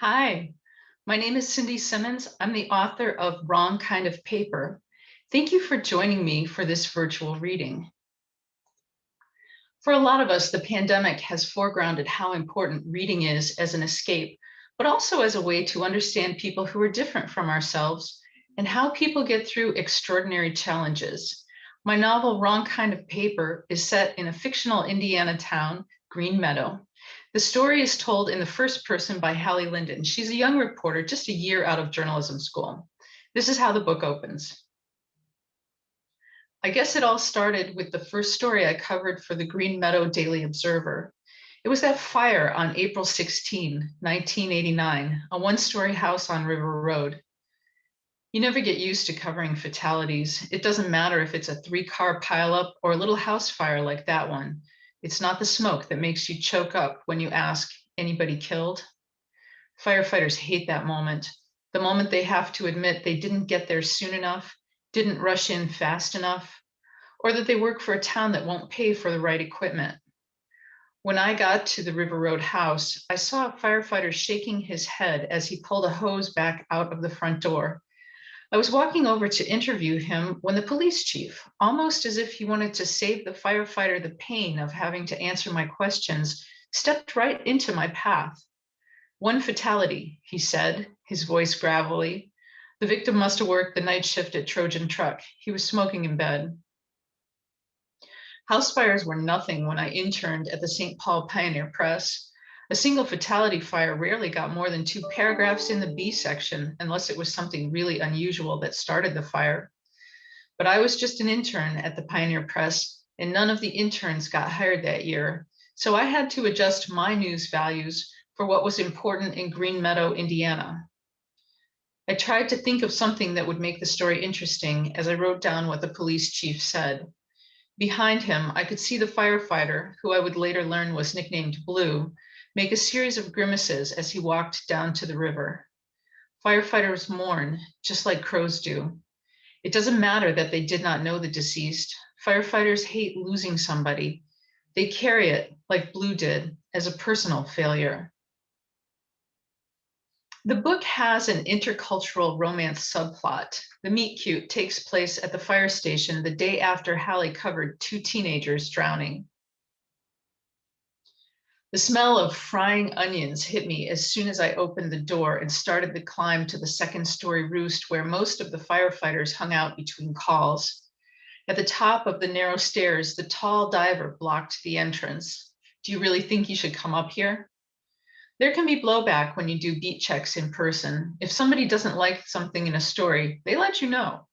Hi, my name is Cindy Simmons. I'm the author of Wrong Kind of Paper. Thank you for joining me for this virtual reading. For a lot of us, the pandemic has foregrounded how important reading is as an escape, but also as a way to understand people who are different from ourselves and how people get through extraordinary challenges. My novel, Wrong Kind of Paper, is set in a fictional Indiana town, Green Meadow. The story is told in the first person by Hallie Linden. She's a young reporter, just a year out of journalism school. This is how the book opens. I guess it all started with the first story I covered for the Green Meadow Daily Observer. It was that fire on April 16, 1989, a one-story house on River Road. You never get used to covering fatalities. It doesn't matter if it's a 3-car pileup or a little house fire like that one. It's not the smoke that makes you choke up when you ask, anybody killed? Firefighters hate that moment, the moment they have to admit they didn't get there soon enough, didn't rush in fast enough, or that they work for a town that won't pay for the right equipment. When I got to the River Road house, I saw a firefighter shaking his head as he pulled a hose back out of the front door. I was walking over to interview him when the police chief, almost as if he wanted to save the firefighter the pain of having to answer my questions, stepped right into my path. One fatality, he said, his voice gravelly. The victim must have worked the night shift at Trojan Truck. He was smoking in bed. House fires were nothing when I interned at the St. Paul Pioneer Press. A single fatality fire rarely got more than 2 paragraphs in the B section, unless it was something really unusual that started the fire. But I was just an intern at the Pioneer Press, and none of the interns got hired that year. So I had to adjust my news values for what was important in Green Meadow, Indiana. I tried to think of something that would make the story interesting as I wrote down what the police chief said. Behind him, I could see the firefighter, who I would later learn was nicknamed Blue, make a series of grimaces as he walked down to the river. Firefighters mourn, just like crows do. It doesn't matter that they did not know the deceased. Firefighters hate losing somebody. They carry it, like Blue did, as a personal failure. The book has an intercultural romance subplot. The meet cute takes place at the fire station the day after Hallie covered 2 teenagers drowning. The smell of frying onions hit me as soon as I opened the door and started the climb to the 2nd-story roost where most of the firefighters hung out between calls. At the top of the narrow stairs, the tall diver blocked the entrance. Do you really think you should come up here? There can be blowback when you do beat checks in person. If somebody doesn't like something in a story, they let you know.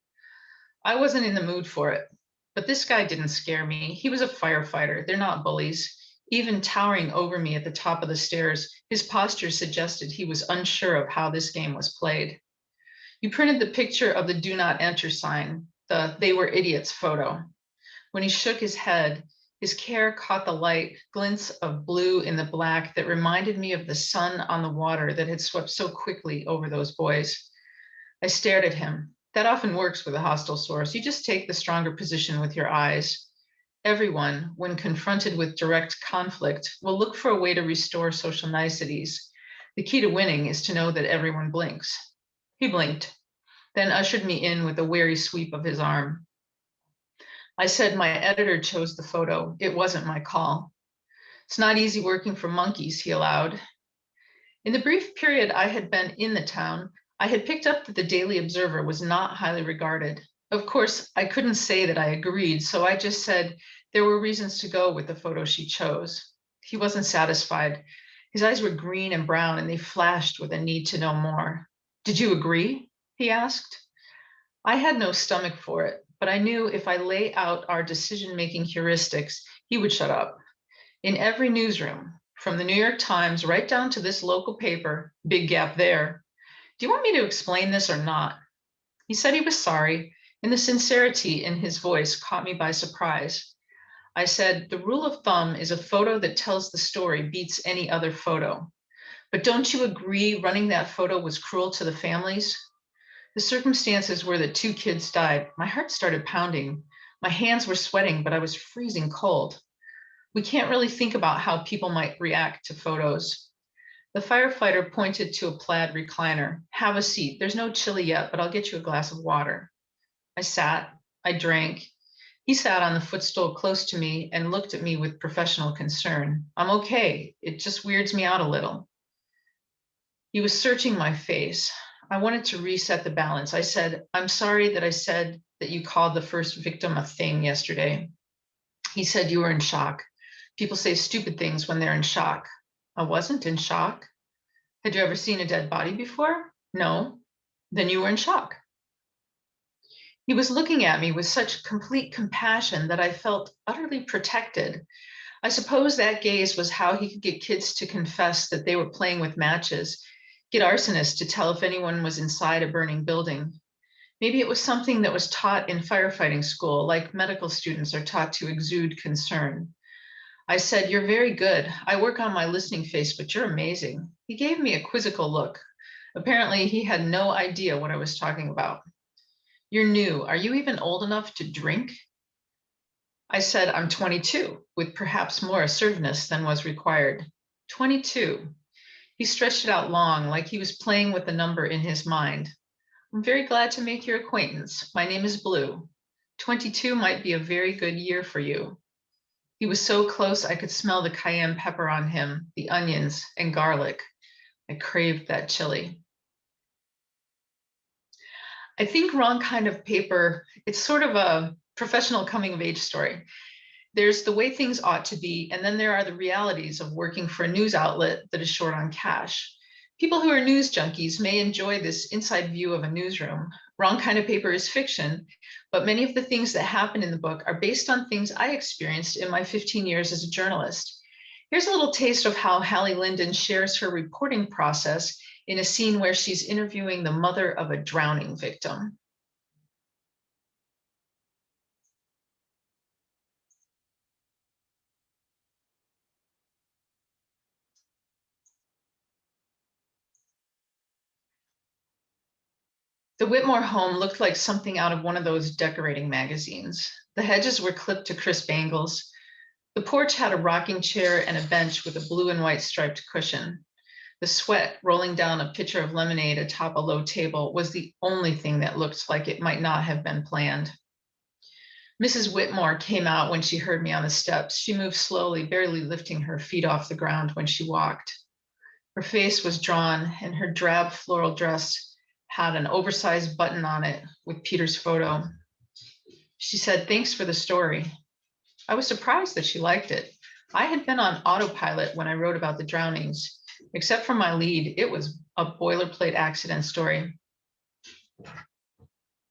I wasn't in the mood for it, but this guy didn't scare me. He was a firefighter. They're not bullies. Even towering over me at the top of the stairs, his posture suggested he was unsure of how this game was played. You printed the picture of the do not enter sign, the they were idiots photo. When he shook his head, his care caught the light glints of blue in the black that reminded me of the sun on the water that had swept so quickly over those boys. I stared at him. That often works with a hostile source. You just take the stronger position with your eyes. Everyone, when confronted with direct conflict, will look for a way to restore social niceties. The key to winning is to know that everyone blinks. He blinked, then ushered me in with a wary sweep of his arm. I said my editor chose the photo. It wasn't my call. It's not easy working for monkeys, he allowed. In the brief period I had been in the town, I had picked up that the Daily Observer was not highly regarded. Of course, I couldn't say that I agreed, so I just said there were reasons to go with the photo she chose. He wasn't satisfied. His eyes were green and brown, and they flashed with a need to know more. Did you agree? He asked. I had no stomach for it, but I knew if I lay out our decision-making heuristics, he would shut up. In every newsroom, from the New York Times right down to this local paper, big gap there. Do you want me to explain this or not? He said he was sorry, and the sincerity in his voice caught me by surprise. I said, the rule of thumb is a photo that tells the story beats any other photo. But don't you agree running that photo was cruel to the families? The circumstances were that 2 kids died. My heart started pounding. My hands were sweating, but I was freezing cold. We can't really think about how people might react to photos. The firefighter pointed to a plaid recliner. Have a seat. There's no chili yet, but I'll get you a glass of water. I sat. I drank. He sat on the footstool close to me and looked at me with professional concern. I'm okay. It just weirds me out a little. He was searching my face. I wanted to reset the balance. I said, I'm sorry that I said that you called the first victim a thing yesterday. He said you were in shock. People say stupid things when they're in shock. I wasn't in shock. Had you ever seen a dead body before? No. Then you were in shock. He was looking at me with such complete compassion that I felt utterly protected. I suppose that gaze was how he could get kids to confess that they were playing with matches, get arsonists to tell if anyone was inside a burning building. Maybe it was something that was taught in firefighting school, like medical students are taught to exude concern. I said, you're very good. I work on my listening face, but you're amazing. He gave me a quizzical look. Apparently, he had no idea what I was talking about. You're new. Are you even old enough to drink? I said, I'm 22, with perhaps more assertiveness than was required. 22. He stretched it out long, like he was playing with the number in his mind. I'm very glad to make your acquaintance. My name is Blue. 22 might be a very good year for you. He was so close I could smell the cayenne pepper on him, the onions and garlic. I craved that chili. I think Wrong Kind of Paper, it's sort of a professional coming of age story. There's the way things ought to be, and then there are the realities of working for a news outlet that is short on cash. People who are news junkies may enjoy this inside view of a newsroom. Wrong Kind of Paper is fiction, but many of the things that happen in the book are based on things I experienced in my 15 years as a journalist. Here's a little taste of how Hallie Linden shares her reporting process in a scene where she's interviewing the mother of a drowning victim. The Whitmore home looked like something out of one of those decorating magazines. The hedges were clipped to crisp angles. The porch had a rocking chair and a bench with a blue and white striped cushion. The sweat rolling down a pitcher of lemonade atop a low table was the only thing that looked like it might not have been planned. Mrs. Whitmore came out when she heard me on the steps. She moved slowly, barely lifting her feet off the ground when she walked. Her face was drawn, and her drab floral dress had an oversized button on it with Peter's photo. She said, "Thanks for the story." I was surprised that she liked it. I had been on autopilot when I wrote about the drownings. Except for my lead, it was a boilerplate accident story.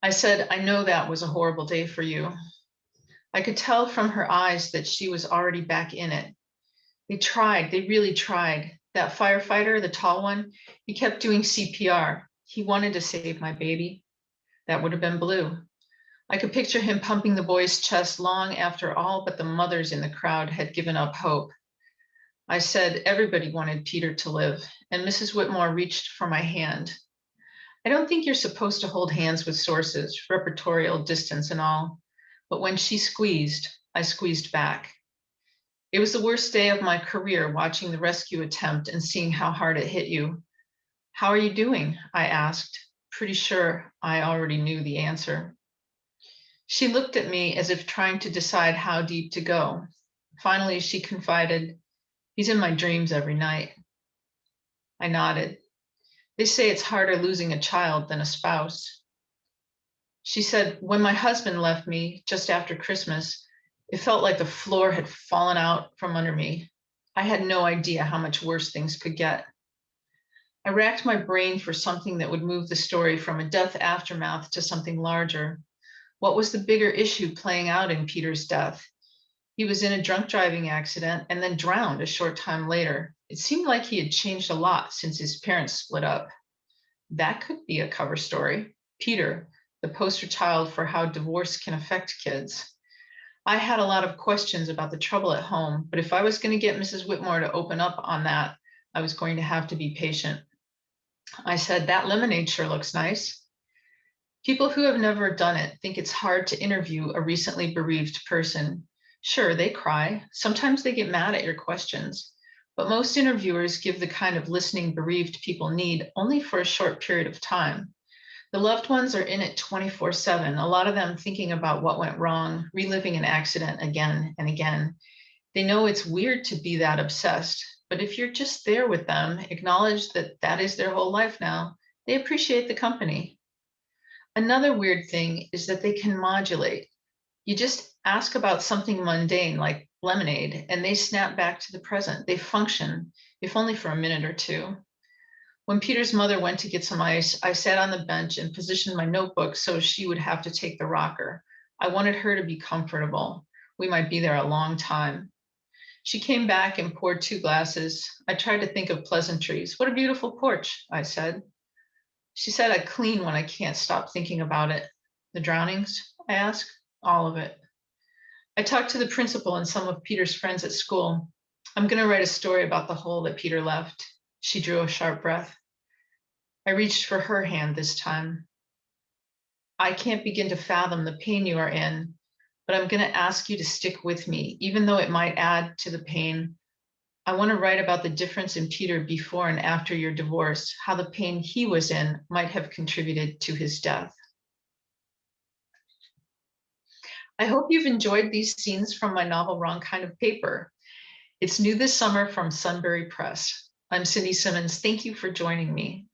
I said, "I know that was a horrible day for you." I could tell from her eyes that she was already back in it. They really tried. That firefighter, the tall one, he kept doing CPR. He wanted to save my baby. That would have been Blue. I could picture him pumping the boy's chest long after all but the mothers in the crowd had given up hope. I said everybody wanted Peter to live, and Mrs. Whitmore reached for my hand. I don't think you're supposed to hold hands with sources, repertorial distance and all, but when she squeezed, I squeezed back. It was the worst day of my career watching the rescue attempt and seeing how hard it hit you. How are you doing? I asked, pretty sure I already knew the answer. She looked at me as if trying to decide how deep to go. Finally, she confided, "He's in my dreams every night." I nodded. They say it's harder losing a child than a spouse. She said, "When my husband left me just after Christmas, it felt like the floor had fallen out from under me. I had no idea how much worse things could get." I racked my brain for something that would move the story from a death aftermath to something larger. What was the bigger issue playing out in Peter's death? He was in a drunk driving accident and then drowned a short time later. It seemed like he had changed a lot since his parents split up. That could be a cover story. Peter, the poster child for how divorce can affect kids. I had a lot of questions about the trouble at home, but if I was going to get Mrs. Whitmore to open up on that, I was going to have to be patient. I said, "That lemonade sure looks nice." People who have never done it think it's hard to interview a recently bereaved person. Sure, they cry. Sometimes they get mad at your questions. But most interviewers give the kind of listening bereaved people need only for a short period of time. The loved ones are in it 24/7, a lot of them thinking about what went wrong, reliving an accident again and again. They know it's weird to be that obsessed, but if you're just there with them, acknowledge that that is their whole life now, they appreciate the company. Another weird thing is that they can modulate. You just ask about something mundane like lemonade, and they snap back to the present. They function, if only for a minute or two. When Peter's mother went to get some ice, I sat on the bench and positioned my notebook so she would have to take the rocker. I wanted her to be comfortable. We might be there a long time. She came back and poured 2 glasses. I tried to think of pleasantries. What a beautiful porch, I said. She said I clean when I can't stop thinking about it. The drownings? I asked. All of it. I talked to the principal and some of Peter's friends at school. I'm going to write a story about the hole that Peter left. She drew a sharp breath. I reached for her hand this time. I can't begin to fathom the pain you are in, but I'm going to ask you to stick with me, even though it might add to the pain. I want to write about the difference in Peter before and after your divorce, how the pain he was in might have contributed to his death. I hope you've enjoyed these scenes from my novel, Wrong Kind of Paper. It's new this summer from Sunbury Press. I'm Cindy Simmons. Thank you for joining me.